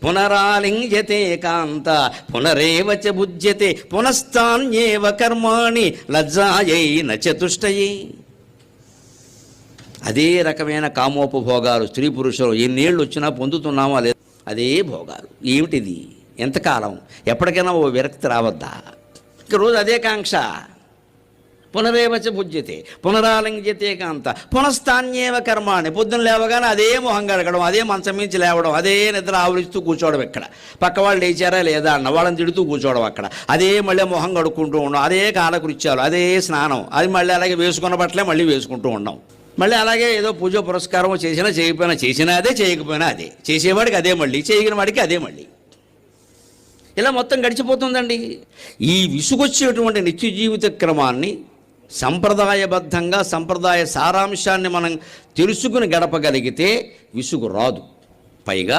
పునరాలింగ్యతే కాంత పునరేవచ బుజ్యతే పునస్తాన్యేవ కర్మాణి లజ్జాయై నచతుష్టయే. అదే రకమైన కామోపభోగాలు స్త్రీ పురుషులు ఎన్నేళ్ళు వచ్చినా పొందుతున్నామా లేదు, అదే భోగాలు. ఏమిటిది? ఎంతకాలం? ఎప్పటికైనా ఓ విరక్తి రావద్దా? ఇక రోజు అదే కాంక్ష. పునరేవచ భుజ్యతే పునరాలింగ్యతే కాంత పునస్తాన్యేవ కర్మాణి. పొద్దున లేవగానే అదే మొహం గడగడం, అదే మంచం మించి లేవడం, అదే నిద్ర ఆవరిస్తూ కూర్చోవడం, ఇక్కడ పక్క వాళ్ళు లేచారా లేదా అన్న వాళ్ళని తిడుతూ కూర్చోవడం, అక్కడ అదే మళ్ళీ మొహం కడుక్కుంటూ ఉండడం, అదే కాలకృత్యాలు, అదే స్నానం, అది మళ్ళీ అలాగే వేసుకున్న బట్టలే మళ్ళీ వేసుకుంటూ ఉండడం, మళ్ళీ అలాగే ఏదో పూజ పురస్కారం చేసినా చేయకపోయినా, చేసినా అదే చేయకపోయినా అదే, చేసేవాడికి అదే మళ్ళీ, చేయగిన వాడికి అదే మళ్ళీ, ఇలా మొత్తం గడిచిపోతుందండి. ఈ విసుగొచ్చేటువంటి నిత్య జీవిత క్రమాన్ని సంప్రదాయబద్ధంగా సంప్రదాయ సారాంశాన్ని మనం తెలుసుకుని గడపగలిగితే విసుగు రాదు. పైగా